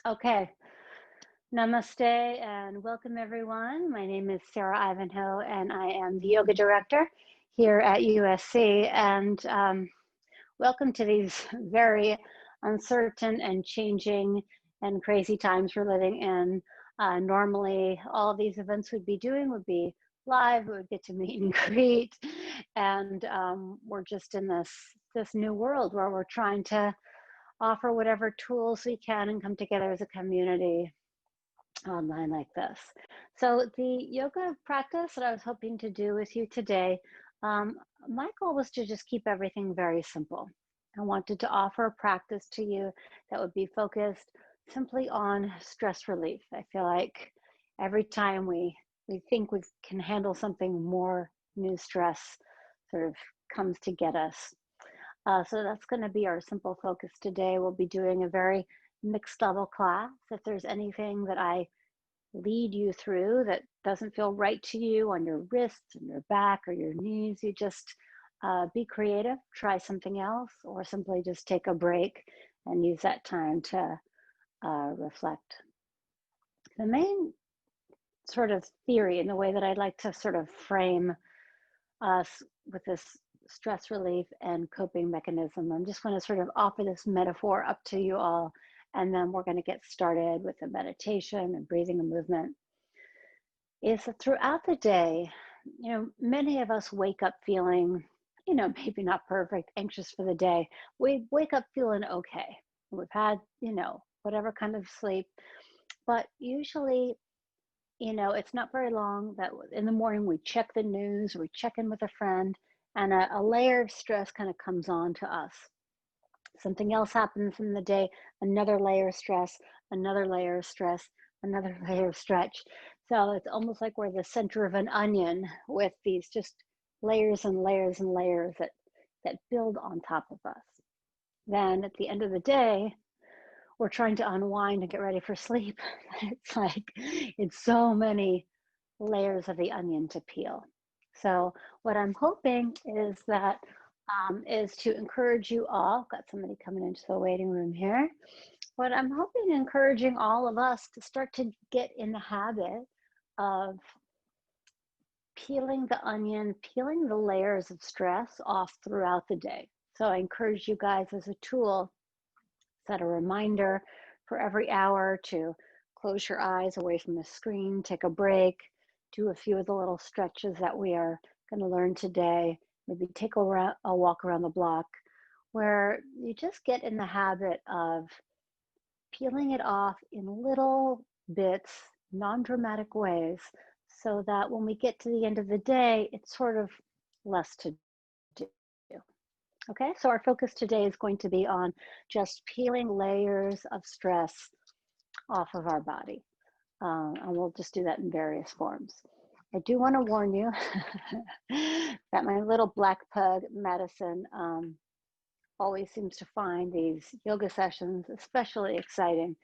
Okay, namaste and welcome everyone. My name is Sara Ivanhoe and I am the yoga director here at USC. And welcome to these very uncertain and changing and crazy times we're living in. Normally, all of these events we'd be doing would be live. We would get to meet and greet, and we're just in this new world where we're trying to offer whatever tools we can and come together as a community online like this. So the yoga practice that I was hoping to do with you today, um, my goal was to just keep everything very simple. I wanted to offer a practice to you that would be focused simply on stress relief. I feel like every time we think we can handle something, more new stress sort of comes to get us. So that's going to be our simple focus today. We'll be doing a very mixed level class. If there's anything that I lead you through that doesn't feel right to you on your wrists and your back or your knees, you just be creative, try something else, or simply just take a break and use that time to reflect. The main sort of theory and the way that I'd like to sort of frame us with this stress relief and coping mechanism, I'm just going to sort of offer this metaphor up to you all, and then we're going to get started with the meditation and breathing and movement. Is that throughout the day, many of us wake up feeling, maybe not perfect, anxious for the day. We wake up feeling okay. We've had, whatever kind of sleep, but usually, it's not very long that in the morning we check the news, or we check in with a friend, and a layer of stress kind of comes on to us. Something else happens in the day, another layer of stress, another layer of stress, another layer of stretch. So it's almost like we're the center of an onion with these just layers and layers and layers that build on top of us. Then at the end of the day, we're trying to unwind and get ready for sleep. It's like it's so many layers of the onion to peel. So what I'm hoping is to encourage you all. Got somebody coming into the waiting room here. What I'm hoping, encouraging all of us to start to get in the habit of peeling the onion, peeling the layers of stress off throughout the day. So I encourage you guys as a tool, set a reminder for every hour to close your eyes away from the screen, take a break, do a few of the little stretches that we are going to learn today, maybe take a walk around the block, where you just get in the habit of peeling it off in little bits, non-dramatic ways, so that when we get to the end of the day, it's sort of less to do. Okay, so our focus today is going to be on just peeling layers of stress off of our body. And we'll just do that in various forms. I do want to warn you that my little black pug, Madison, always seems to find these yoga sessions especially exciting.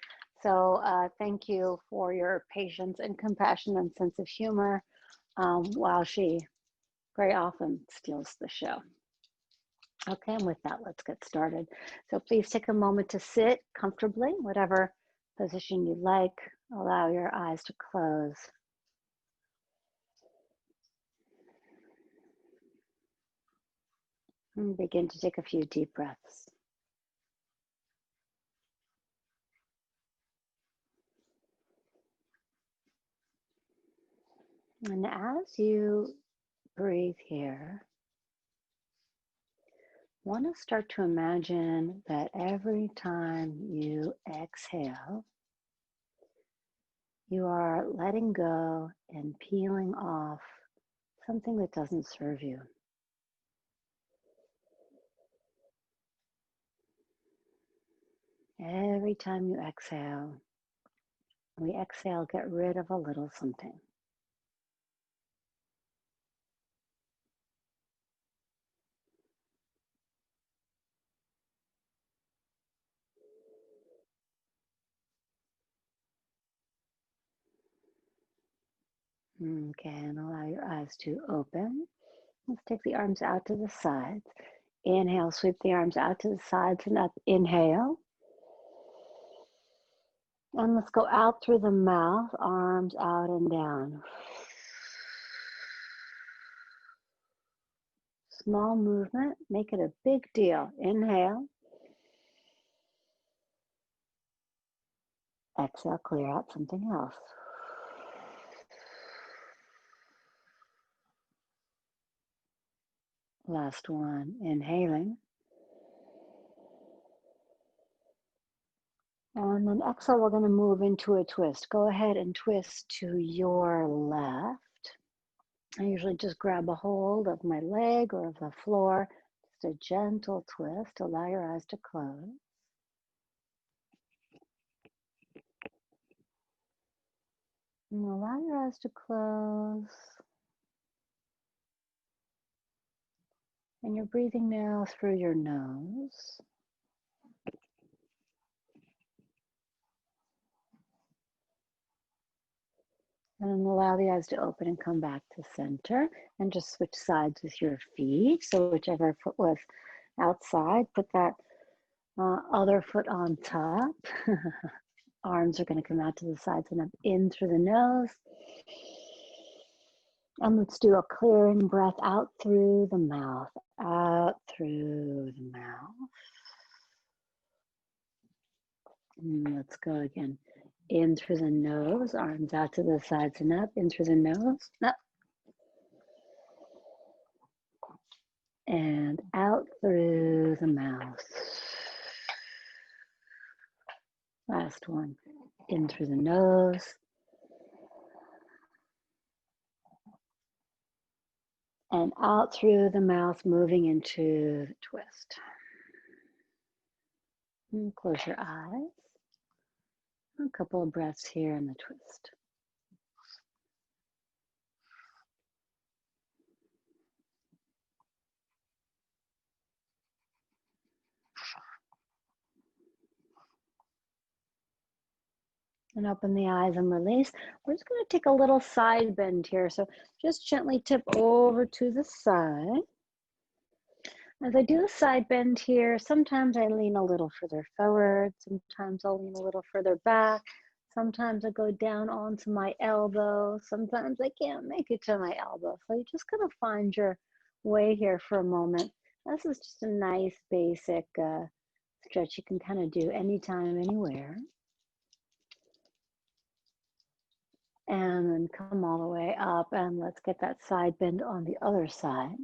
So thank you for your patience and compassion and sense of humor while she very often steals the show. Okay, and with that, let's get started. So please take a moment to sit comfortably, whatever position you like. Allow your eyes to close. And begin to take a few deep breaths. And as you breathe here, I want to start to imagine that every time you exhale, you are letting go and peeling off something that doesn't serve you. Every time you exhale, we exhale, get rid of a little something. Okay, and allow your eyes to open. Let's take the arms out to the sides. Inhale, sweep the arms out to the sides and up. Inhale. And let's go out through the mouth, arms out and down. Small movement, make it a big deal. Inhale. Exhale, clear out something else. Last one, inhaling. And then exhale, we're going to move into a twist. Go ahead and twist to your left. I usually just grab a hold of my leg or of the floor. Just a gentle twist. Allow your eyes to close. And allow your eyes to close. And you're breathing now through your nose. And then allow the eyes to open and come back to center. And just switch sides with your feet. So whichever foot was outside, put that other foot on top. Arms are going to come out to the sides and up in through the nose. And let's do a clearing breath out through the mouth. Out through the mouth. And let's go again. In through the nose, arms out to the sides and up. In through the nose, up. And out through the mouth. Last one. In through the nose. And out through the mouth, moving into the twist. And close your eyes. A couple of breaths here in the twist. And open the eyes and release. We're just going to take a little side bend here. So just gently tip over to the side. As I do a side bend here, sometimes I lean a little further forward. Sometimes I'll lean a little further back. Sometimes I go down onto my elbow. Sometimes I can't make it to my elbow. So you're just going to find your way here for a moment. This is just a nice basic stretch you can kind of do anytime, anywhere. And then come all the way up, and let's get that side bend on the other side.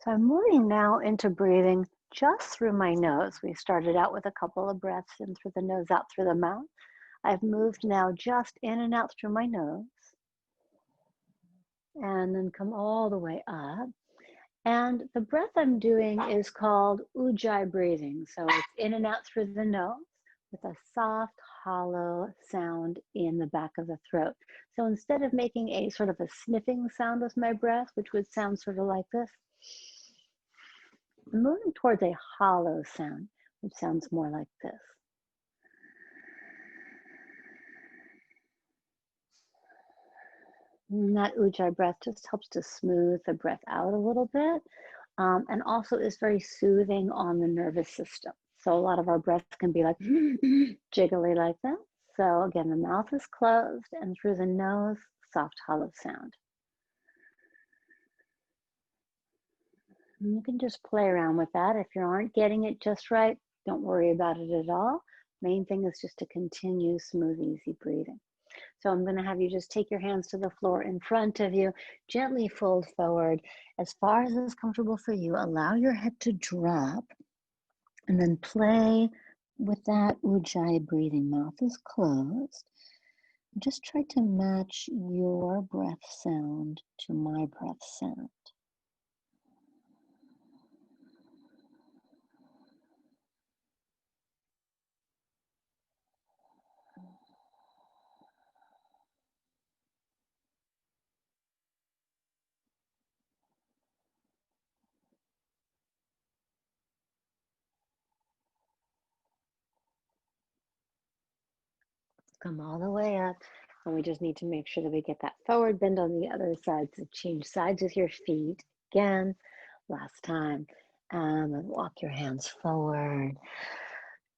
So I'm moving now into breathing just through my nose. We started out with a couple of breaths in through the nose, out through the mouth. I've moved now just in and out through my nose. And then come all the way up. And the breath I'm doing is called Ujjayi breathing. So it's in and out through the nose with a soft, hollow sound in the back of the throat. So instead of making a sort of a sniffing sound with my breath, which would sound sort of like this, I'm moving towards a hollow sound, which sounds more like this. And that Ujjayi breath just helps to smooth the breath out a little bit, and also is very soothing on the nervous system. So a lot of our breaths can be like jiggly like that. So again, the mouth is closed, and through the nose, soft, hollow sound. And you can just play around with that. If you aren't getting it just right, don't worry about it at all. Main thing is just to continue smooth, easy breathing. So I'm going to have you just take your hands to the floor in front of you, gently fold forward as far as is comfortable for you. Allow your head to drop, and then play with that Ujjayi breathing. Mouth is closed. Just try to match your breath sound to my breath sound. Come all the way up, and we just need to make sure that we get that forward bend on the other side. So change sides with your feet again. Last time. And then walk your hands forward.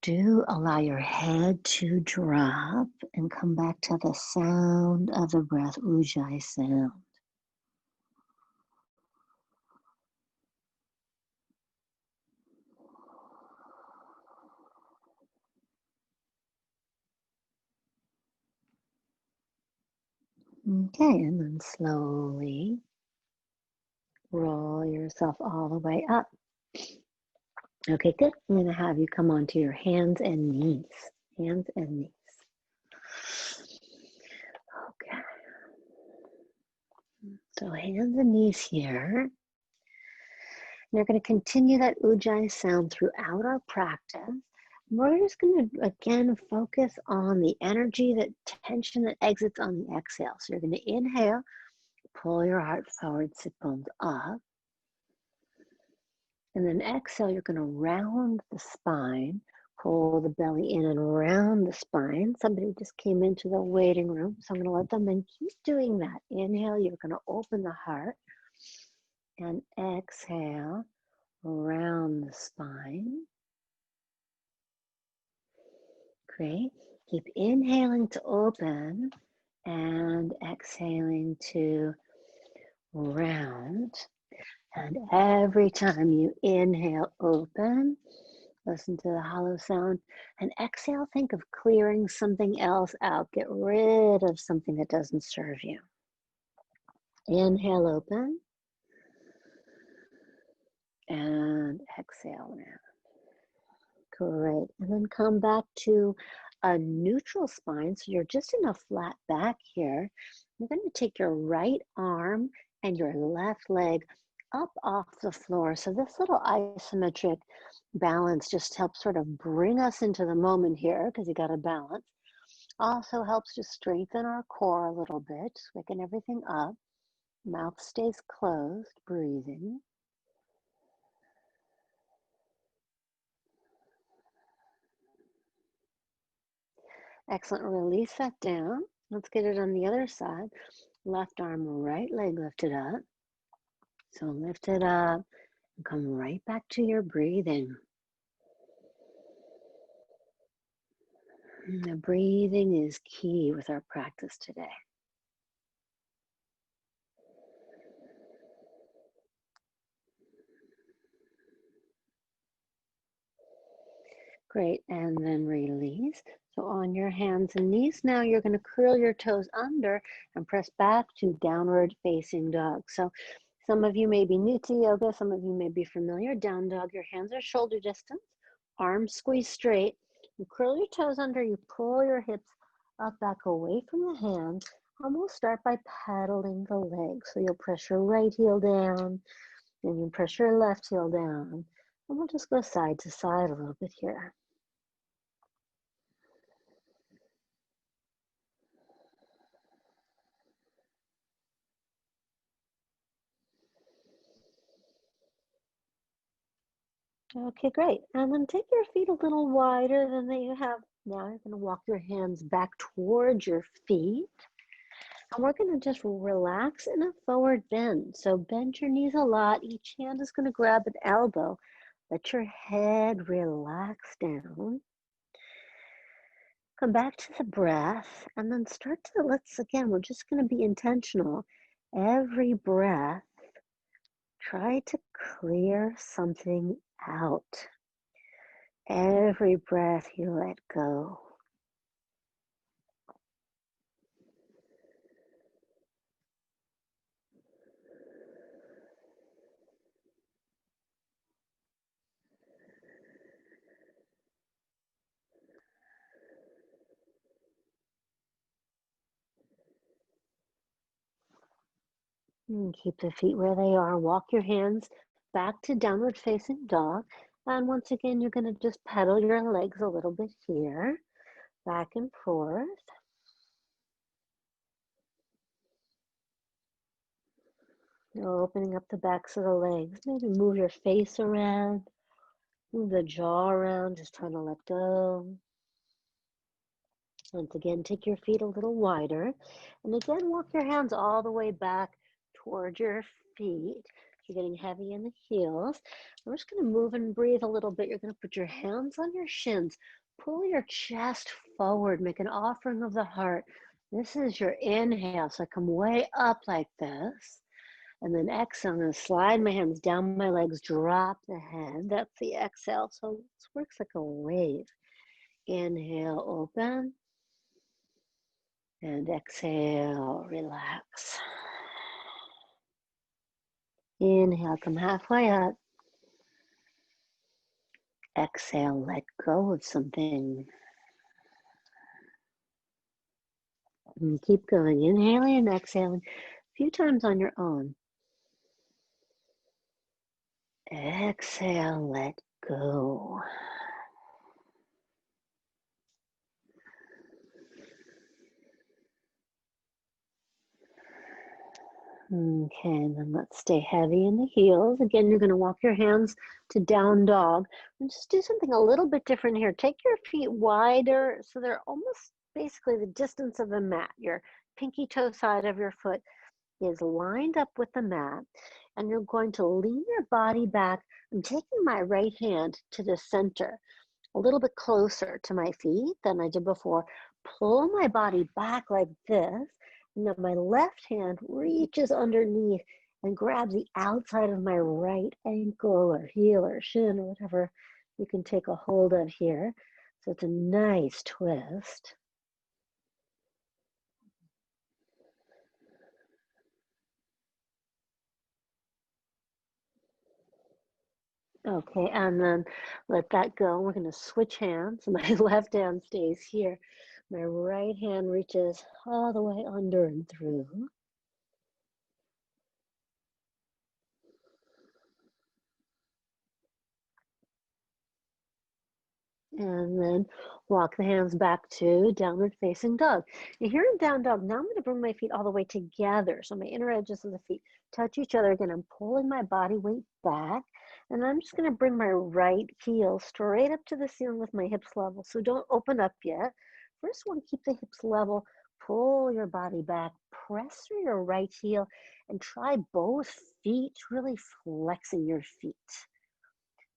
Do allow your head to drop and come back to the sound of the breath, Ujjayi sound. Okay, and then slowly roll yourself all the way up. Okay, good. I'm going to have you come onto your hands and knees. Hands and knees. Okay. So hands and knees here. And you're going to continue that Ujjayi sound throughout our practice. We're just going to, again, focus on the energy, that tension that exits on the exhale. So you're going to inhale, pull your heart forward, sit bones up. And then exhale, you're going to round the spine, pull the belly in and round the spine. Somebody just came into the waiting room, so I'm going to let them in. Keep doing that. Inhale, you're going to open the heart. And exhale, round the spine. Great. Keep inhaling to open and exhaling to round. And every time you inhale, open, listen to the hollow sound, and exhale, think of clearing something else out. Get rid of something that doesn't serve you. Inhale, open, and exhale round. Great. And then come back to a neutral spine. So you're just in a flat back here. You're going to take your right arm and your left leg up off the floor. So this little isometric balance just helps sort of bring us into the moment here, because you got to balance. Also helps to strengthen our core a little bit, just waking everything up. Mouth stays closed, breathing. Excellent. Release that down. Let's get it on the other side. Left arm, right leg lifted up. So lift it up and come right back to your breathing. And the breathing is key with our practice today. Great, and then release. So on your hands and knees now, you're going to curl your toes under and press back to downward facing dog. So some of you may be new to yoga, some of you may be familiar. Down dog, your hands are shoulder distance, arms squeeze straight. You curl your toes under, you pull your hips up, back away from the hands, and we'll start by pedaling the legs. So you'll press your right heel down, and you press your left heel down, and we'll just go side to side a little bit here. Okay, great. And then take your feet a little wider than you have now. You're going to walk your hands back towards your feet. And we're going to just relax in a forward bend. So bend your knees a lot. Each hand is going to grab an elbow. Let your head relax down. Come back to the breath and then start to, we're just going to be intentional. Every breath, try to clear something out. Every breath you let go. And keep the feet where they are. Walk your hands back to downward facing dog. And once again, you're going to just pedal your legs a little bit here, back and forth. You're opening up the backs of the legs. Maybe move your face around, move the jaw around, just trying to let go. Once again, take your feet a little wider. And again, walk your hands all the way back toward your feet. You're getting heavy in the heels. We're just going to move and breathe a little bit. You're going to put your hands on your shins. Pull your chest forward. Make an offering of the heart. This is your inhale. So I come way up like this. And then exhale. I'm going to slide my hands down my legs. Drop the head. That's the exhale. So this works like a wave. Inhale, open. And exhale, relax. Inhale, come halfway up. Exhale, let go of something. And keep going, inhaling and exhaling a few times on your own. Exhale, let go. Okay, and then let's stay heavy in the heels. Again, you're going to walk your hands to down dog. And just do something a little bit different here. Take your feet wider so they're almost basically the distance of the mat. Your pinky toe side of your foot is lined up with the mat. And you're going to lean your body back. I'm taking my right hand to the center, a little bit closer to my feet than I did before. Pull my body back like this. And then my left hand reaches underneath and grabs the outside of my right ankle or heel or shin or whatever you can take a hold of here. So it's a nice twist. Okay, and then let that go. We're going to switch hands. My left hand stays here. My right hand reaches all the way under and through. And then walk the hands back to downward facing dog. And here in down dog, now I'm going to bring my feet all the way together. So my inner edges of the feet touch each other. Again, I'm pulling my body weight back. And I'm just going to bring my right heel straight up to the ceiling with my hips level. So don't open up yet. First one, keep the hips level. Pull your body back. Press through your right heel. And try both feet, really flexing your feet.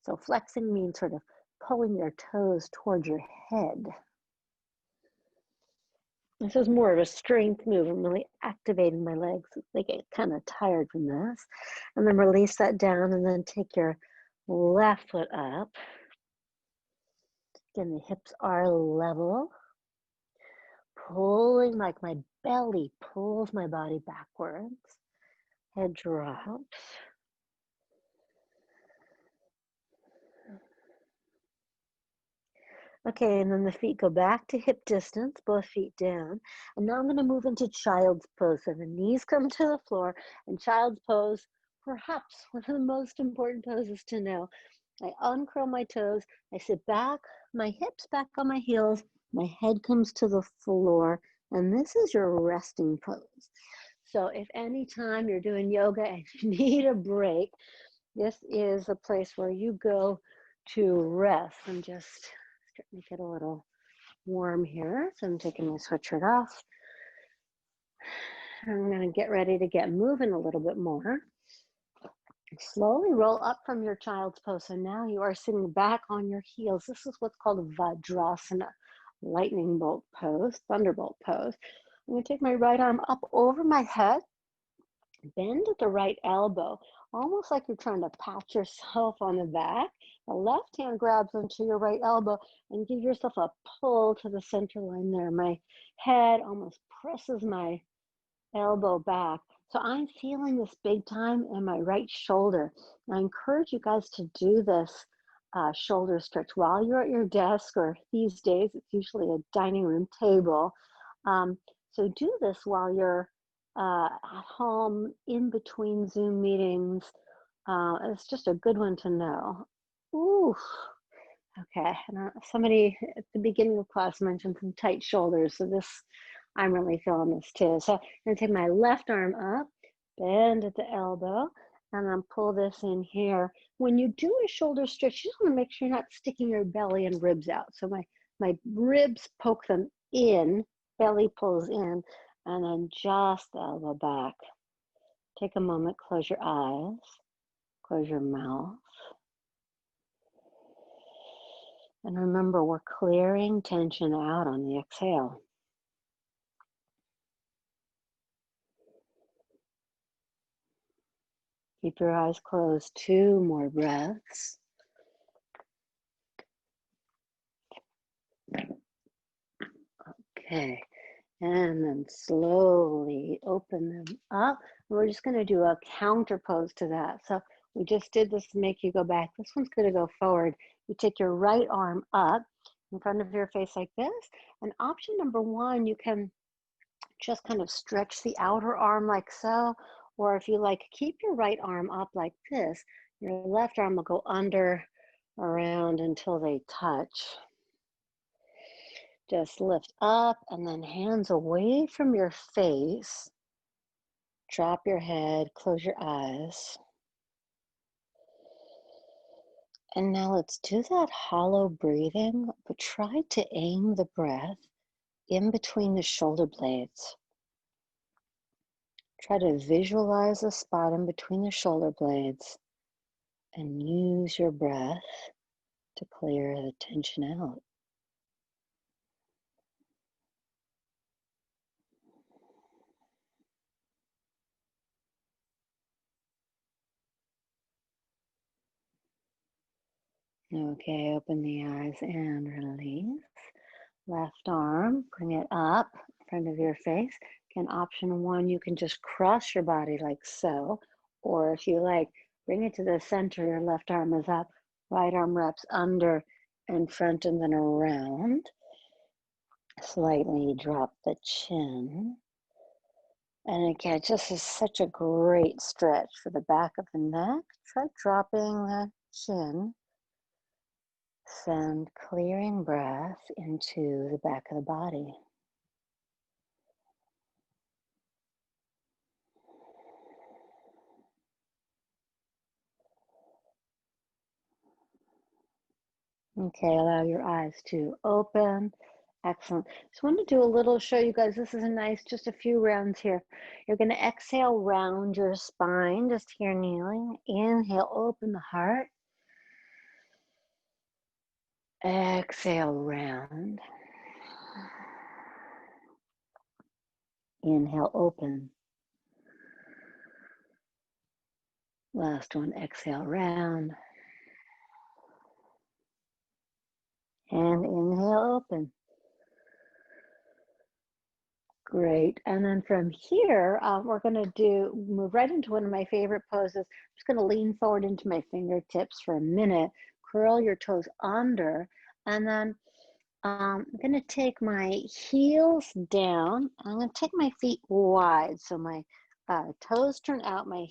So flexing means sort of pulling your toes towards your head. This is more of a strength move. I'm really activating my legs. They get kind of tired from this. And then release that down and then take your left foot up. Again, the hips are level. Pulling like my belly pulls my body backwards. Head drops. Okay, and then the feet go back to hip distance, both feet down. And now I'm going to move into child's pose. So the knees come to the floor, and child's pose, perhaps one of the most important poses to know. I uncurl my toes, I sit back, my hips back on my heels, my head comes to the floor, and this is your resting pose. So if any time you're doing yoga and you need a break, this is a place where you go to rest. I'm just starting to get a little warm here. So I'm taking my sweatshirt off. I'm going to get ready to get moving a little bit more. Slowly roll up from your child's pose. So now you are sitting back on your heels. This is what's called a Vaddrasana, lightning bolt pose, thunderbolt pose. I'm going to take my right arm up over my head, bend at the right elbow, almost like you're trying to pat yourself on the back. The left hand grabs onto your right elbow and give yourself a pull to the center line there. My head almost presses my elbow back. So I'm feeling this big time in my right shoulder. I encourage you guys to do this shoulder stretch while you're at your desk, or these days it's usually a dining room table. So do this while you're at home, in between Zoom meetings. It's just a good one to know. Ooh, okay. Somebody at the beginning of class mentioned some tight shoulders, so this, I'm really feeling this too. So I'm gonna take my left arm up, bend at the elbow, and then pull this in here. When you do a shoulder stretch, you just wanna make sure you're not sticking your belly and ribs out. So my ribs poke them in, belly pulls in, and then just the elbow back. Take a moment, close your eyes. Close your mouth. And remember, we're clearing tension out on the exhale. Keep your eyes closed. 2 more breaths. Okay. And then slowly open them up. We're just going to do a counter pose to that. So we just did this to make you go back. This one's going to go forward. You take your right arm up in front of your face like this. And option number 1, you can just kind of stretch the outer arm like so. Or if you like, keep your right arm up like this. Your left arm will go under, around until they touch. Just lift up and then hands away from your face. Drop your head, close your eyes. And now let's do that hollow breathing, but try to aim the breath in between the shoulder blades. Try to visualize the spot in between the shoulder blades and use your breath to clear the tension out. Okay, open the eyes and release. Left arm, bring it up in front of your face. Again, option 1, you can just cross your body like so. Or if you like, bring it to the center, your left arm is up, right arm wraps under and front and then around. Slightly drop the chin. And again, just is such a great stretch for the back of the neck. Try dropping the chin. Send clearing breath into the back of the body. Okay, allow your eyes to open. Excellent. Just want to do a little, show you guys, this is a nice, just a few rounds here. You're going to exhale, round your spine, just here kneeling. Inhale, open the heart. Exhale, round. Inhale, open. Last one, exhale, round. And inhale, open. Great. And then from here, we're going to move right into one of my favorite poses. I'm just going to lean forward into my fingertips for a minute, curl your toes under, and then I'm going to take my heels down. I'm going to take my feet wide. So my toes turn out, my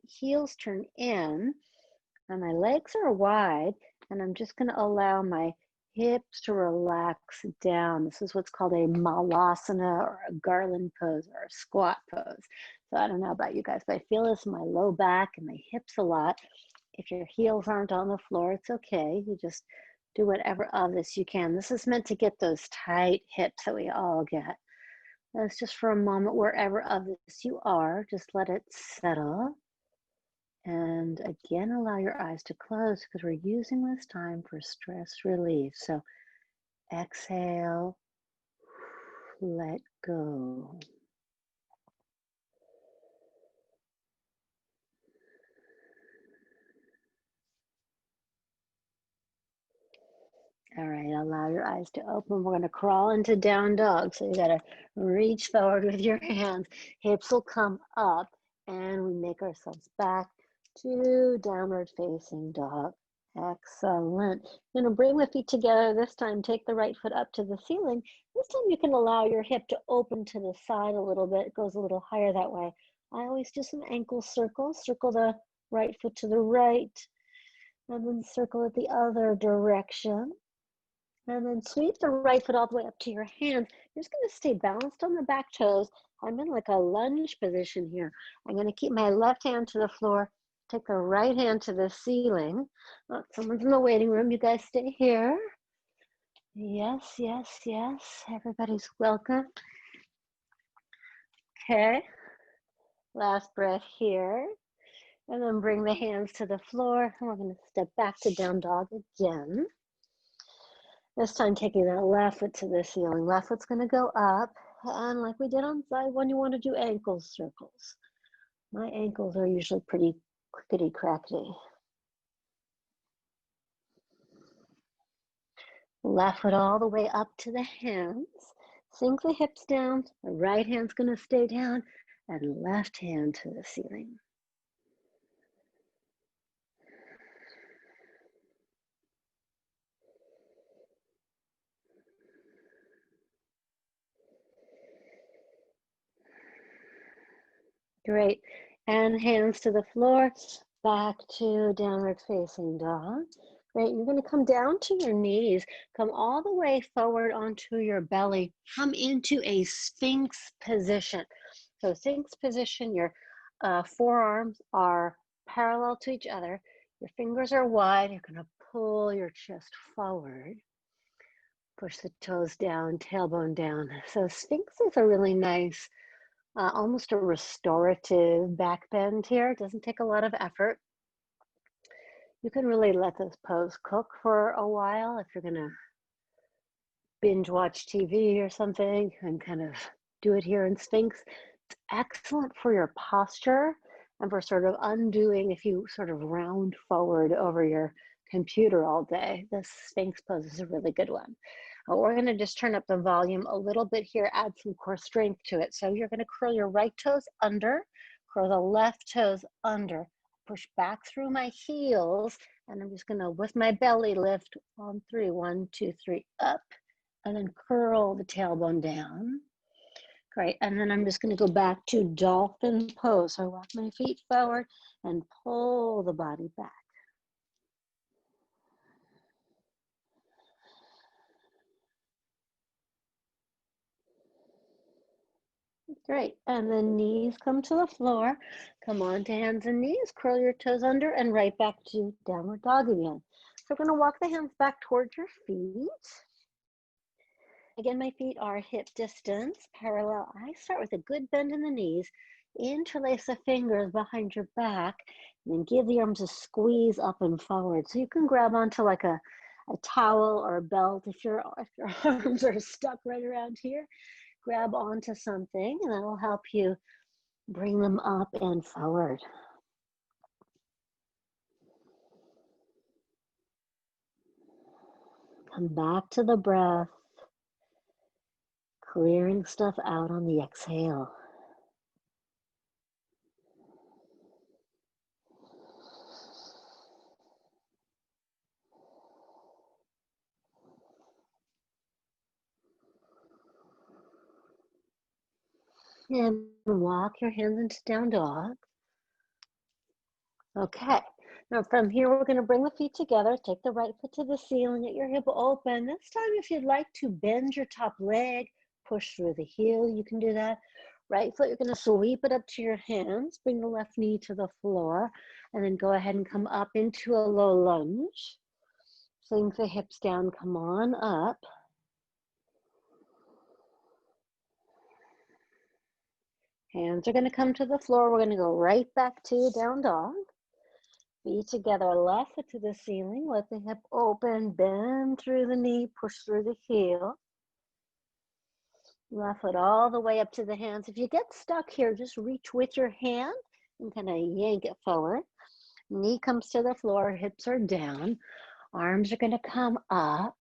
heels turn in, and my legs are wide. And I'm just going to allow my hips to relax down. This is what's called a Malasana or a garland pose or a squat pose. So I don't know about you guys, but I feel this in my low back and my hips a lot. If your heels aren't on the floor, it's okay. You just do whatever of this you can. This is meant to get those tight hips that we all get. That's just for a moment, wherever of this you are, just let it settle. And again, allow your eyes to close because we're using this time for stress relief. So exhale, let go. All right, allow your eyes to open. We're going to crawl into down dog. So you got to reach forward with your hands. Hips will come up and we make ourselves back to downward facing dog. Excellent. You're going to bring the feet together. This time, take the right foot up to the ceiling. This time you can allow your hip to open to the side a little bit. It goes a little higher that way. I always do some ankle circles. Circle the right foot to the right and then circle it the other direction. And then sweep the right foot all the way up to your hands. You're just going to stay balanced on the back toes. I'm in like a lunge position here. I'm going to keep my left hand to the floor. Take the right hand to the ceiling. Oh, someone's in the waiting room. You guys stay here. Yes, yes, yes. Everybody's welcome. Okay. Last breath here. And then bring the hands to the floor. And we're going to step back to down dog again. This time taking that left foot to the ceiling. Left foot's going to go up. And like we did on side one, you want to do ankle circles. My ankles are usually pretty clickety-crackety. Left foot all the way up to the hands. Sink the hips down. The right hand's going to stay down. And left hand to the ceiling. Great. And hands to the floor, back to downward facing dog. Great. You're going to come down to your knees, come all the way forward onto your belly, come into a Sphinx position. So Sphinx position, your forearms are parallel to each other. Your fingers are wide. You're going to pull your chest forward. Push the toes down, tailbone down. So Sphinx is a really nice almost a restorative back bend here. It doesn't take a lot of effort. You can really let this pose cook for a while if you're gonna binge watch TV or something and kind of do it here in Sphinx. It's excellent for your posture and for sort of undoing if you sort of round forward over your computer all day. This Sphinx pose is a really good one. We're going to just turn up the volume a little bit here, add some core strength to it. So you're going to curl your right toes under, curl the left toes under, push back through my heels, and I'm just going to, with my belly, lift on 3, 1, 2, 3, up, and then curl the tailbone down. Great, and then I'm just going to go back to dolphin pose. So I walk my feet forward and pull the body back. Great, and then knees come to the floor. Come on to hands and knees, curl your toes under and right back to downward dog again. So we're gonna walk the hands back towards your feet. Again, my feet are hip distance, parallel. I start with a good bend in the knees, interlace the fingers behind your back, and then give the arms a squeeze up and forward. So you can grab onto like a towel or a belt if your arms are stuck right around here. Grab onto something and that'll help you bring them up and forward. Come back to the breath, clearing stuff out on the exhale. And walk your hands into down dog. Okay, now from here, we're going to bring the feet together. Take the right foot to the ceiling, get your hip open. This time, if you'd like to bend your top leg, push through the heel, you can do that. Right foot, you're going to sweep it up to your hands. Bring the left knee to the floor, and then go ahead and come up into a low lunge. Sink the hips down, come on up. Hands are going to come to the floor. We're going to go right back to down dog. Feet together, left foot to the ceiling. Let the hip open, bend through the knee, push through the heel. Left foot all the way up to the hands. If you get stuck here, just reach with your hand and kind of yank it forward. Knee comes to the floor, hips are down. Arms are going to come up.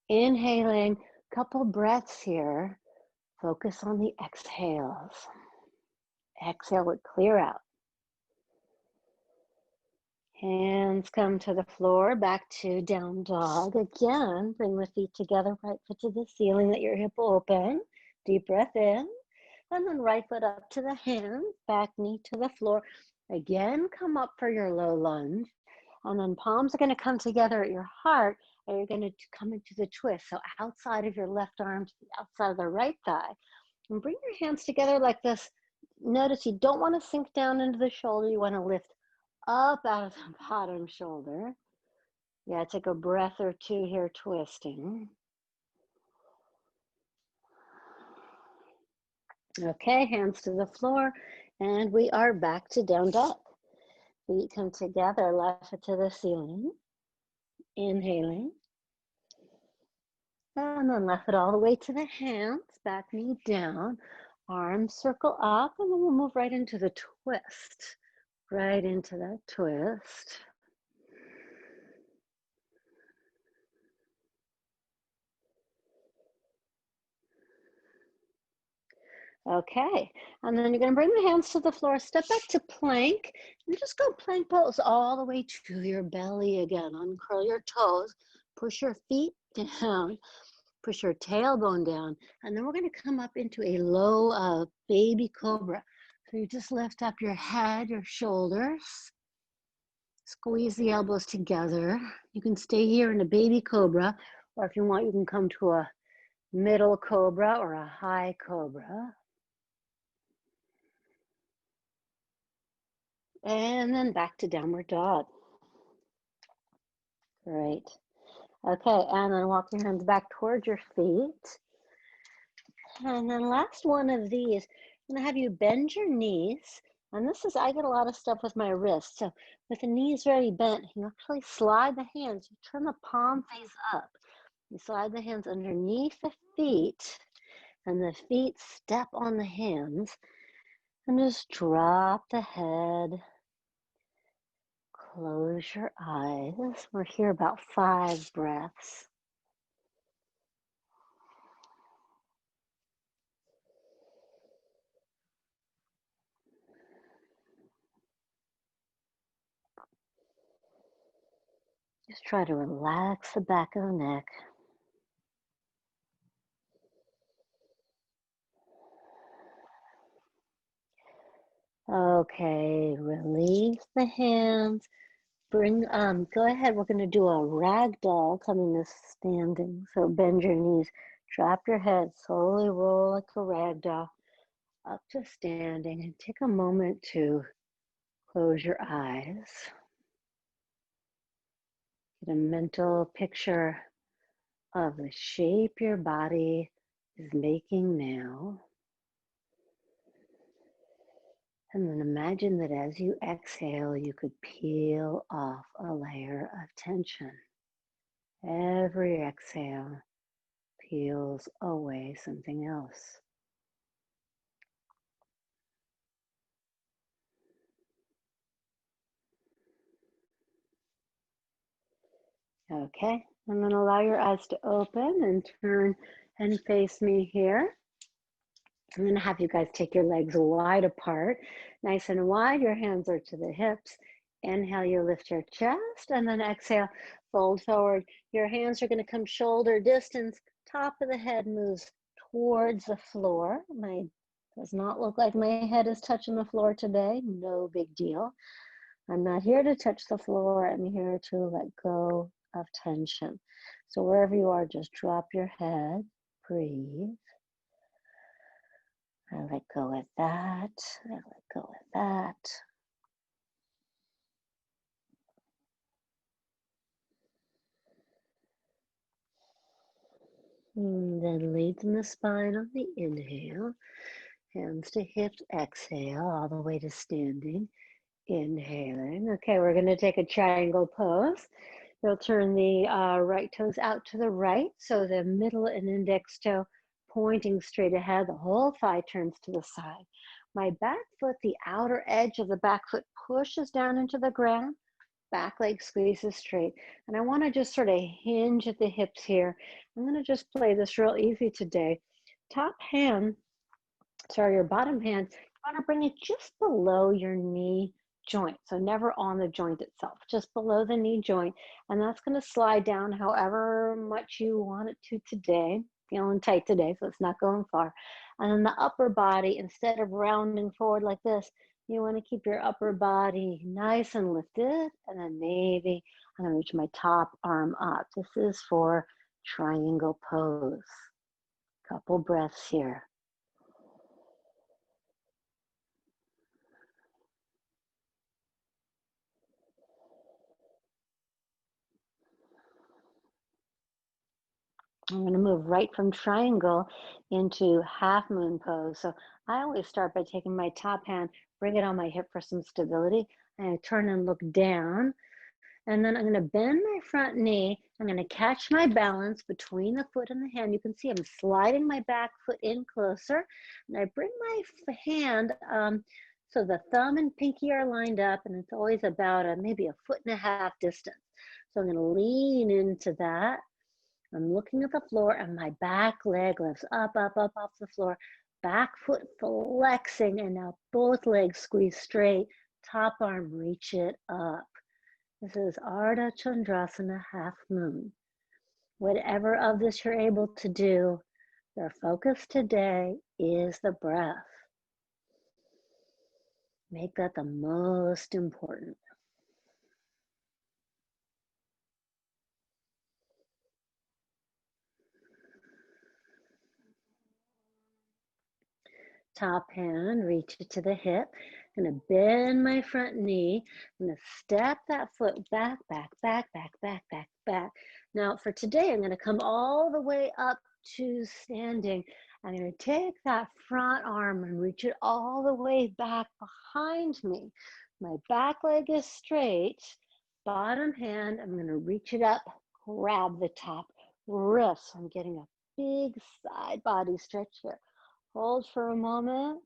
Inhaling, couple breaths here. Focus on the exhales. Exhale it clear out. Hands come to the floor, back to down dog. Again, bring the feet together, right foot to the ceiling, let your hip open. Deep breath in. And then right foot up to the hands, back knee to the floor. Again, come up for your low lunge. And then palms are going to come together at your heart, and you're going to come into the twist. So outside of your left arm to the outside of the right thigh. And bring your hands together like this. Notice you don't want to sink down into the shoulder. You want to lift up out of the bottom shoulder. Yeah, take a breath or two here, twisting. Okay, hands to the floor, and we are back to down dog. Feet come together, left foot to the ceiling. Inhaling. And then left foot all the way to the hands, back knee down, arms circle up, and then we'll move right into the twist. Right into that twist. Okay, and then you're going to bring the hands to the floor, step back to plank, and just go plank pose all the way to your belly again. Uncurl your toes, push your feet down, push your tailbone down, and then we're going to come up into a low baby cobra. So you just lift up your head, your shoulders, squeeze the elbows together. You can stay here in a baby cobra, or if you want, you can come to a middle cobra or a high cobra. And then back to downward dog. Great. Okay, and then walk your hands back towards your feet. And then last one of these, I'm gonna have you bend your knees. And this is, I get a lot of stuff with my wrists. So with the knees already bent, you actually slide the hands. You turn the palm face up. You slide the hands underneath the feet, and the feet step on the hands. And just drop the head. Close your eyes. We're here about 5 breaths. Just try to relax the back of the neck. Okay, release the hands. Bring, go ahead, we're gonna do a ragdoll coming to standing. So bend your knees, drop your head, slowly roll like a ragdoll up to standing, and take a moment to close your eyes. Get a mental picture of the shape your body is making now. And then imagine that as you exhale, you could peel off a layer of tension. Every exhale peels away something else. Okay, and then allow your eyes to open and turn and face me here. I'm going to have you guys take your legs wide apart, nice and wide. Your hands are to the hips. Inhale, you lift your chest, and then exhale, fold forward. Your hands are going to come shoulder distance. Top of the head moves towards the floor. Does not look like my head is touching the floor today. No big deal. I'm not here to touch the floor. I'm here to let go of tension. So wherever you are, just drop your head, breathe. I let go of that. I let go of that. And then lengthen the spine on the inhale. Hands to hips, exhale, all the way to standing. Inhaling. Okay, we're going to take a triangle pose. You'll turn the right toes out to the right, so the middle and index toe pointing straight ahead. The whole thigh turns to the side. My back foot, the outer edge of the back foot pushes down into the ground. Back leg squeezes straight. And I want to just sort of hinge at the hips here. I'm going to just play this real easy today. Your bottom hand, you want to bring it just below your knee joint. So never on the joint itself, just below the knee joint. And that's going to slide down however much you want it to today. Feeling tight today, so it's not going far. And then the upper body, instead of rounding forward like this, you want to keep your upper body nice and lifted. And then maybe I'm going to reach my top arm up. This is for triangle pose. Couple breaths here. I'm going to move right from triangle into half moon pose. So I always start by taking my top hand, bring it on my hip for some stability. I turn and look down. And then I'm going to bend my front knee. I'm going to catch my balance between the foot and the hand. You can see I'm sliding my back foot in closer. And I bring my hand, so the thumb and pinky are lined up, and it's always about maybe 1.5 feet distance. So I'm going to lean into that. I'm looking at the floor, and my back leg lifts up, up, up off the floor. Back foot flexing, and now both legs squeeze straight. Top arm, reach it up. This is Ardha Chandrasana, half moon. Whatever of this you're able to do, your focus today is the breath. Make that the most important. Top hand, reach it to the hip. I'm going to bend my front knee. I'm going to step that foot back, back, back, back, back, back, back. Now for today, I'm going to come all the way up to standing. I'm going to take that front arm and reach it all the way back behind me. My back leg is straight. Bottom hand, I'm going to reach it up, grab the top wrist. I'm getting a big side body stretch here. Hold for a moment.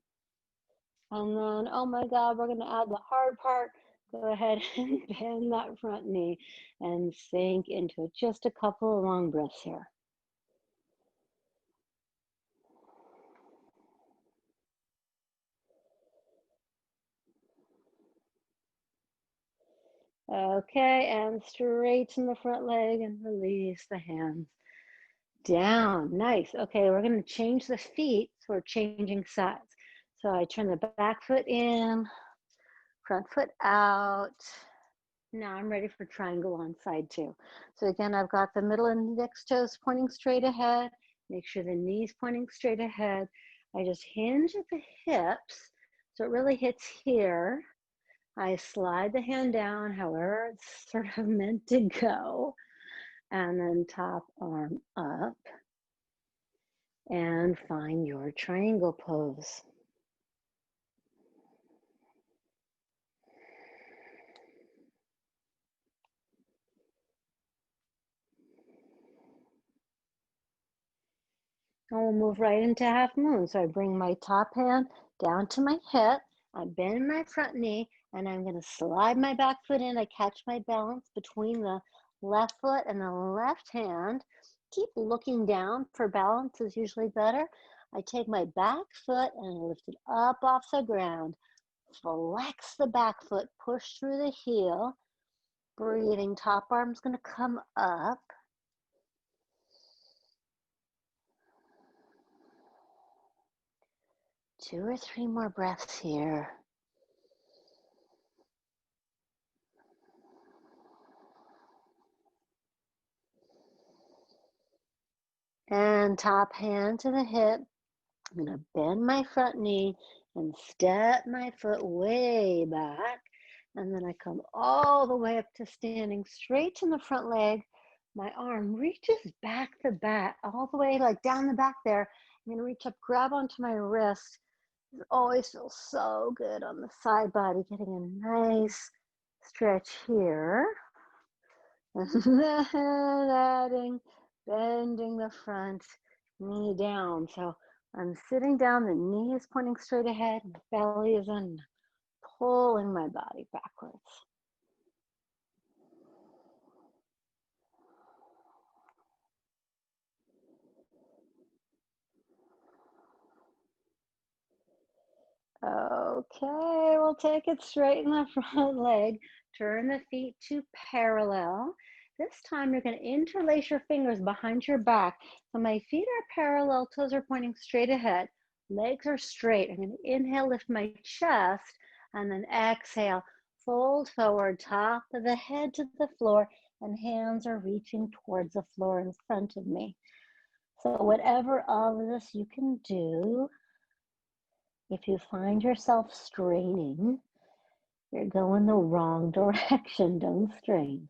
And then, oh my God, we're going to add the hard part. Go ahead and bend that front knee and sink into it. Just a couple of long breaths here. Okay, and straighten the front leg and release the hands down. Nice. Okay, we're going to change the feet, so we're changing sides. So I turn the back foot in, front foot out. Now I'm ready for triangle on side 2. So again, I've got the middle index toes pointing straight ahead. Make sure the knees pointing straight ahead. I just hinge at the hips, so it really hits here. I slide the hand down, however it's sort of meant to go. And then top arm up. And find your triangle pose. And we'll move right into half moon. So I bring my top hand down to my hip. I bend my front knee, and I'm going to slide my back foot in. I catch my balance between the left foot and the left hand. Keep looking down for balance is usually better. I take my back foot and I lift it up off the ground. Flex the back foot, push through the heel. Breathing, top arm's going to come up. Two or three more breaths here. And top hand to the hip. I'm going to bend my front knee and step my foot way back. And then I come all the way up to standing straight in the front leg. My arm reaches back the back, all the way like down the back there. I'm going to reach up, grab onto my wrist. It always feels so good on the side body, getting a nice stretch here. And then adding, bending the front knee down. So I'm sitting down, the knee is pointing straight ahead, my belly is in, pulling my body backwards. Okay, we'll take it straight in the front leg. Turn the feet to parallel. This time you're going to interlace your fingers behind your back. So my feet are parallel, toes are pointing straight ahead. Legs are straight. I'm going to inhale, lift my chest, and then exhale, fold forward, top of the head to the floor, and hands are reaching towards the floor in front of me. So whatever of this you can do. If you find yourself straining, you're going the wrong direction. Don't strain.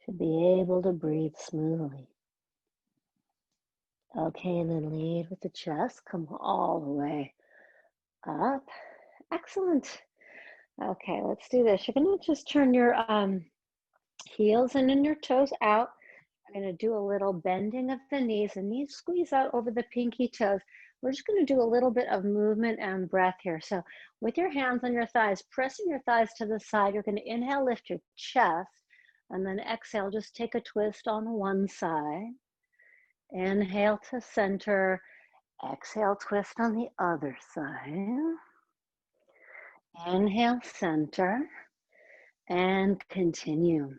Should be able to breathe smoothly. Okay, and then lead with the chest. Come all the way up. Excellent. Okay, let's do this. You're going to just turn your heels and then your toes out. I'm going to do a little bending of the knees. The knees squeeze out over the pinky toes. We're just going to do a little bit of movement and breath here. So with your hands on your thighs, pressing your thighs to the side, you're going to inhale, lift your chest, and then exhale, just take a twist on one side. Inhale to center, exhale, twist on the other side. Inhale, center, and continue.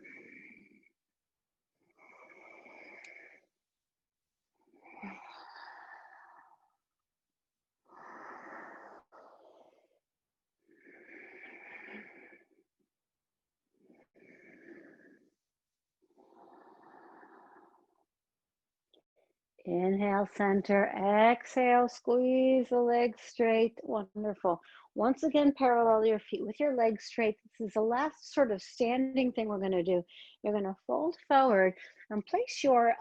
Inhale, center, exhale, squeeze the legs straight. Wonderful. Once again, parallel your feet with your legs straight. This is the last sort of standing thing we're going to do. You're going to fold forward and place your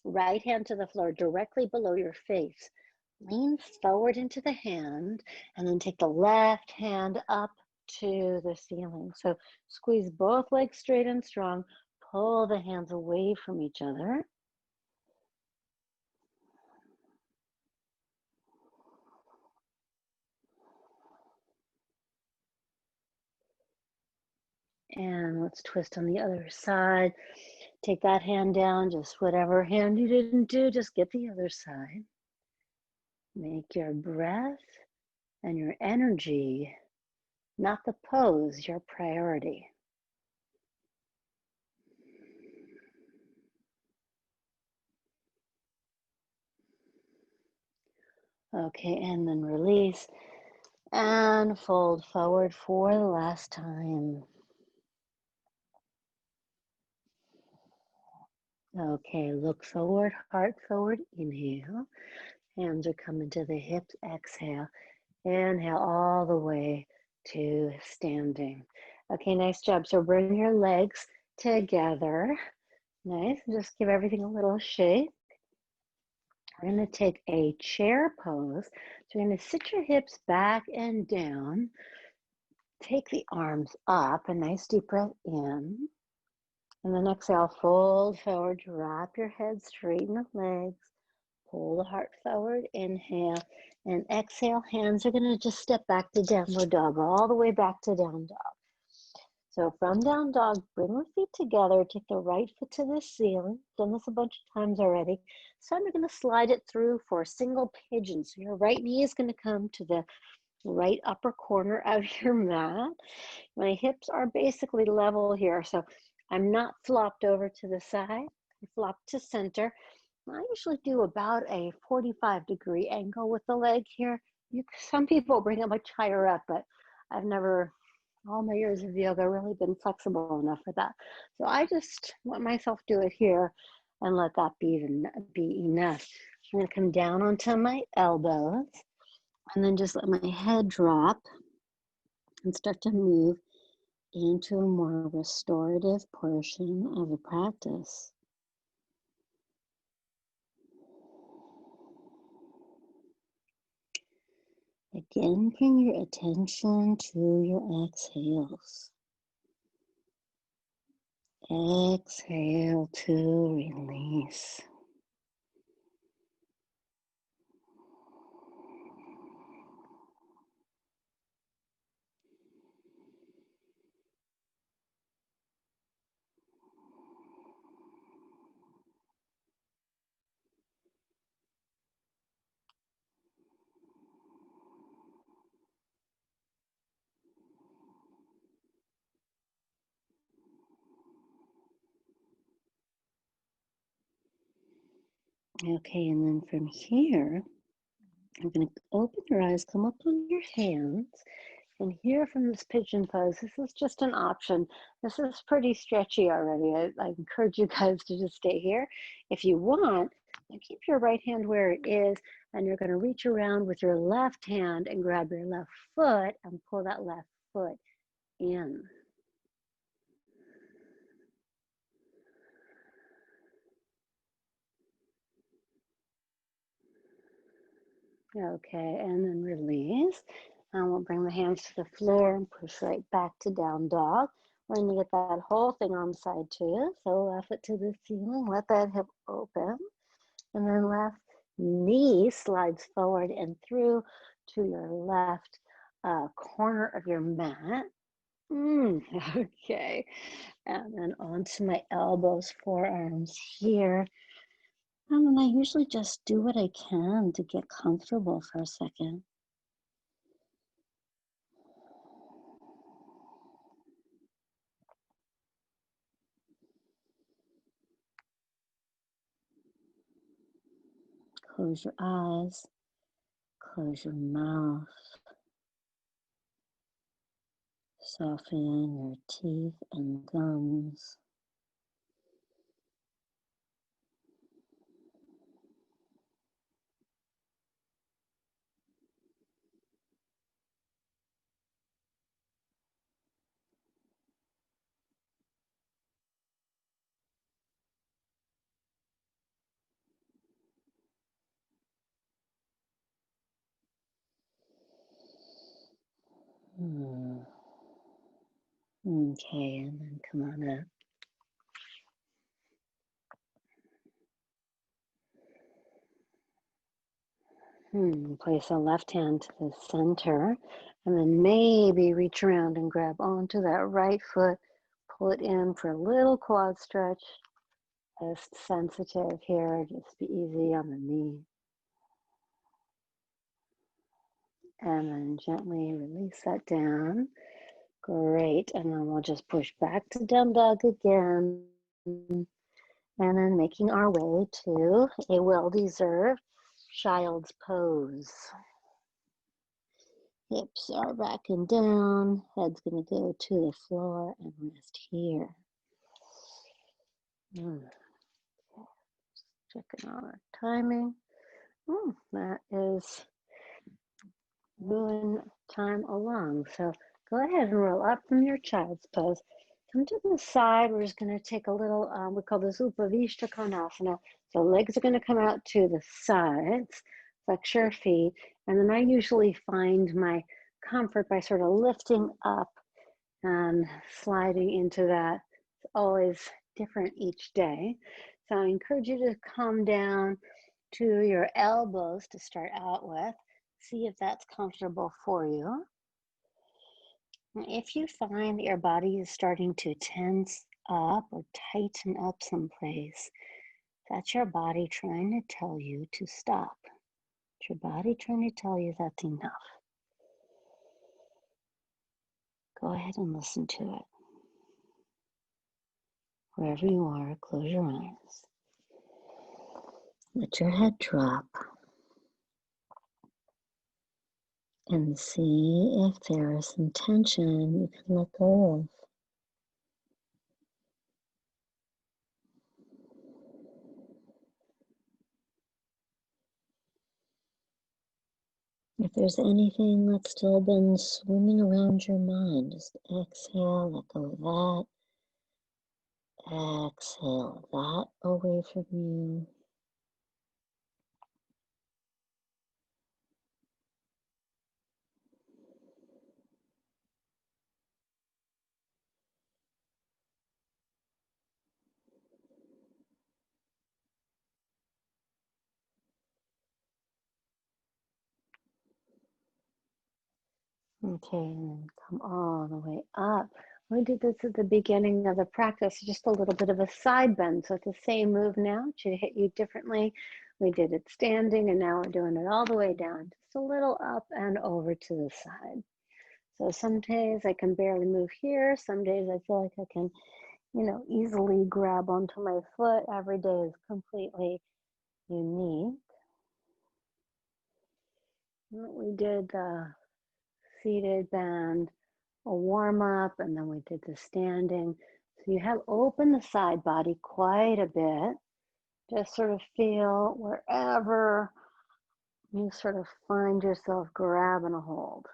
right hand to the floor directly below your face. Lean forward into the hand and then take the left hand up to the ceiling. So squeeze both legs straight and strong. Pull the hands away from each other. And let's twist on the other side. Take that hand down, just whatever hand you didn't do, just get the other side. Make your breath and your energy, not the pose, your priority. Okay, and then release and fold forward for the last time. Okay, look forward, heart forward, inhale. Hands are coming to the hips, exhale. Inhale all the way to standing. Okay, nice job. So bring your legs together. Nice. Just give everything a little shake. We're going to take a chair pose. So you're going to sit your hips back and down. Take the arms up, a nice deep breath in. And then exhale, fold forward, drop your head, straighten the legs, pull the heart forward, inhale, and exhale. Hands are going to just step back to downward dog, all the way back to down dog. So from down dog, bring your feet together, take the right foot to the ceiling. Done this a bunch of times already. So I'm going to slide it through for a single pigeon. So your right knee is going to come to the right upper corner of your mat. My hips are basically level here, so I'm not flopped over to the side. I flop to center. I usually do about a 45-degree angle with the leg here. Some people bring it much higher up, but I've never, all my years of yoga, really been flexible enough for that. So I just let myself do it here and let that be enough. I'm going to come down onto my elbows and then just let my head drop and start to move into a more restorative portion of the practice. Again, bring your attention to your exhales. Exhale to release. Okay, and then from here, I'm going to open your eyes, come up on your hands, and here from this pigeon pose, this is just an option. This is pretty stretchy already. I encourage you guys to just stay here. If you want, keep your right hand where it is, and you're going to reach around with your left hand and grab your left foot and pull that left foot in. Okay, and then release. And we'll bring the hands to the floor and push right back to down dog. We're going to get that whole thing on the side too. So left foot to the ceiling, let that hip open. And then left knee slides forward and through to your left corner of your mat. Okay. And then onto my elbows, forearms here. And then I usually just do what I can to get comfortable for a second. Close your eyes, close your mouth, soften your teeth and gums. Okay, and then come on up. Place the left hand to the center, and then maybe reach around and grab onto that right foot. Pull it in for a little quad stretch. Just sensitive here, just be easy on the knee. And then gently release that down. Great, and then we'll just push back to down dog again. And then making our way to a well-deserved child's pose. Hips are back and down, head's gonna go to the floor and rest here. Checking on our timing. That is moving time along. So go ahead and roll up from your child's pose. Come to the side. We're just going to take a little, we call this Upavishta Konasana. So legs are going to come out to the sides, flex your feet. And then I usually find my comfort by sort of lifting up and sliding into that. It's always different each day. So I encourage you to come down to your elbows to start out with. See if that's comfortable for you. And if you find that your body is starting to tense up or tighten up someplace, that's your body trying to tell you to stop. It's your body trying to tell you that's enough. Go ahead and listen to it. Wherever you are, close your eyes. Let your head drop. And see if there is some tension you can let go of. If there's anything that's still been swimming around your mind, just exhale, let go of that. Exhale that away from you. Okay, and then come all the way up. We did this at the beginning of the practice, just a little bit of a side bend. So it's the same move now, it should hit you differently. We did it standing, and now we're doing it all the way down, just a little up and over to the side. So some days I can barely move here. Some days I feel like I can, easily grab onto my foot. Every day is completely unique. We did the seated bend, a warm up, and then we did the standing. So you have opened the side body quite a bit. Just sort of feel wherever you sort of find yourself grabbing a hold.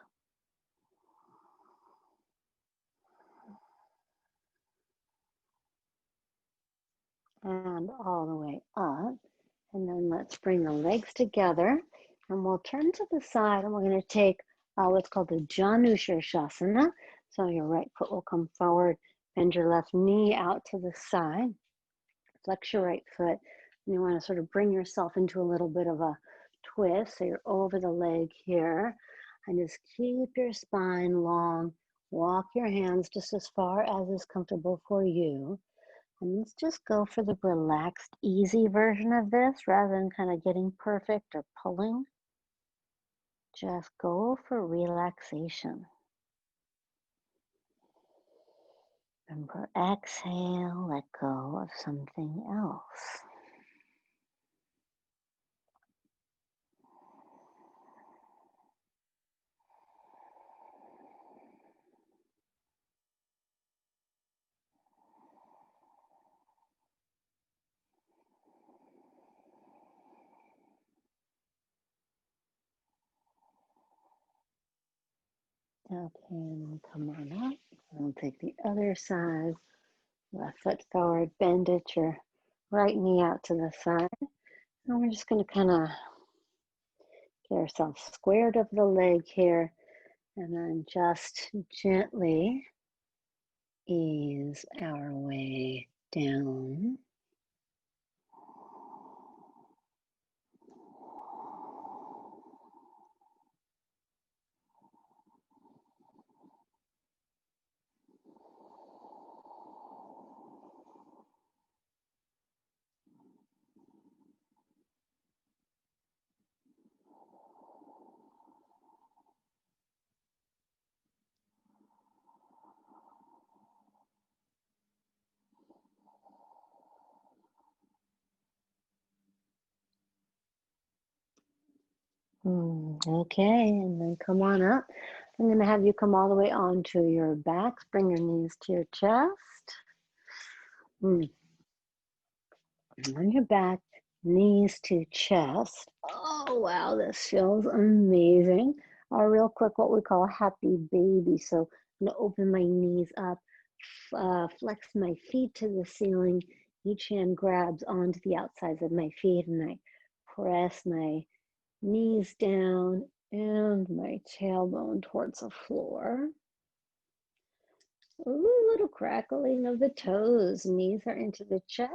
And all the way up. And then let's bring the legs together. And we'll turn to the side and we're going to take what's called the Janusza Sasana. So your right foot will come forward, bend your left knee out to the side, flex your right foot, and you want to sort of bring yourself into a little bit of a twist. So you're over the leg here, and just keep your spine long. Walk your hands just as far as is comfortable for you. And let's just go for the relaxed, easy version of this rather than kind of getting perfect or pulling. Just go for relaxation. Remember, exhale, let go of something else. Okay, and come on up. We'll take the other side. Left foot forward, bend it, your right knee out to the side. And we're just going to kind of get ourselves squared up the leg here. And then just gently ease our way down. Okay, and then come on up. I'm going to have you come all the way onto your backs. Bring your knees to your chest. And on your back, knees to chest. Oh, wow, this feels amazing. Real quick, what we call happy baby. So I'm going to open my knees up, flex my feet to the ceiling. Each hand grabs onto the outsides of my feet, and I press my knees down and my tailbone towards the floor. Ooh, a little crackling of the toes. Knees are into the chest.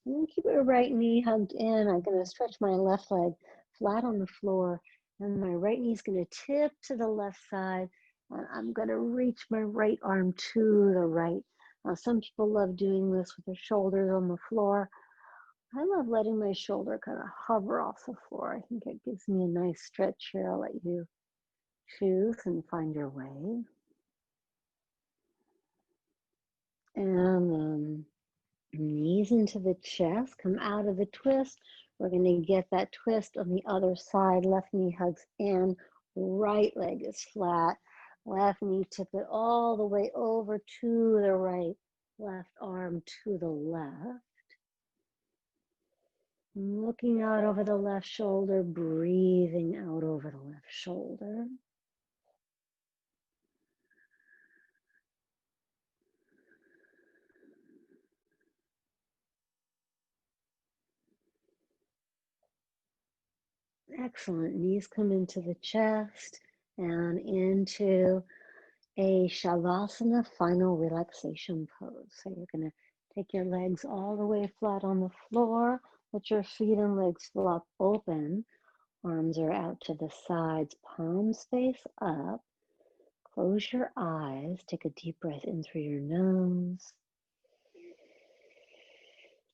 I'm going to keep your right knee hugged in. I'm going to stretch my left leg flat on the floor, and my right knee is going to tip to the left side, and I'm going to reach my right arm to the right. Some people love doing this with their shoulders on the floor. I love letting my shoulder kind of hover off the floor. I think it gives me a nice stretch here. I'll let you choose and find your way. And knees into the chest, come out of the twist. We're going to get that twist on the other side. Left knee hugs in, right leg is flat. Left knee tip it all the way over to the right, left arm to the left. Looking out over the left shoulder, breathing out over the left shoulder. Excellent. Knees come into the chest and into a Shavasana final relaxation pose. So you're going to take your legs all the way flat on the floor. Let your feet and legs flop open. Arms are out to the sides, palms face up. Close your eyes. Take a deep breath in through your nose.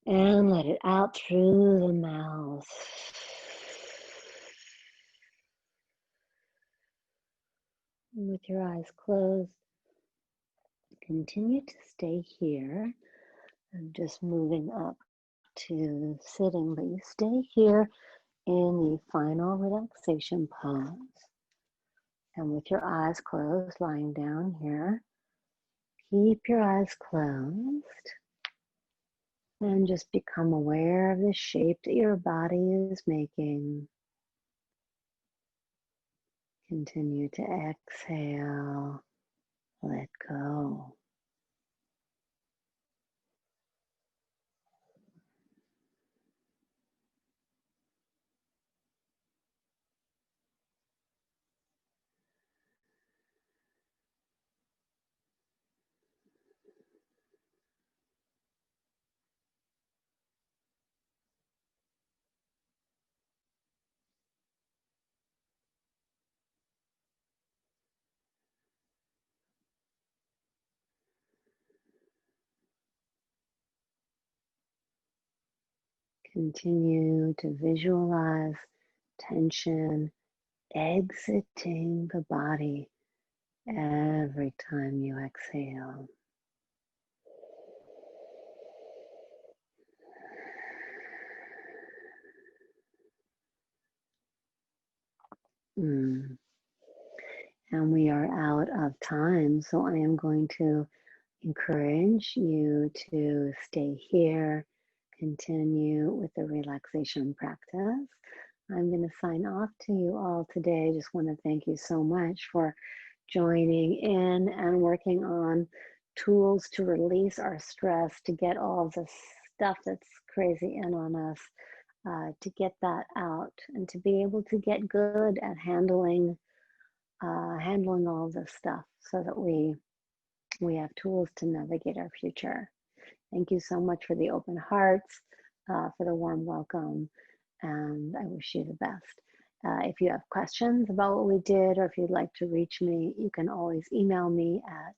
And let it out through the mouth. And with your eyes closed, continue to stay here. I'm just moving up to sitting, but you stay here in the final relaxation pose. And with your eyes closed, lying down here, keep your eyes closed and just become aware of the shape that your body is making. Continue to exhale, let go. Continue to visualize tension exiting the body every time you exhale. And we are out of time, so I am going to encourage you to stay here, continue with the relaxation practice. I'm going to sign off to you all today. Just want to thank you so much for joining in and working on tools to release our stress, to get all the stuff that's crazy in on us, to get that out, and to be able to get good at handling all this stuff so that we have tools to navigate our future. Thank you so much for the open hearts, for the warm welcome, and I wish you the best. If you have questions about what we did, or if you'd like to reach me, you can always email me at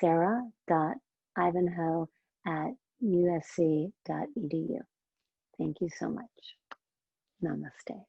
sarah.ivanhoe@usc.edu. Thank you so much. Namaste.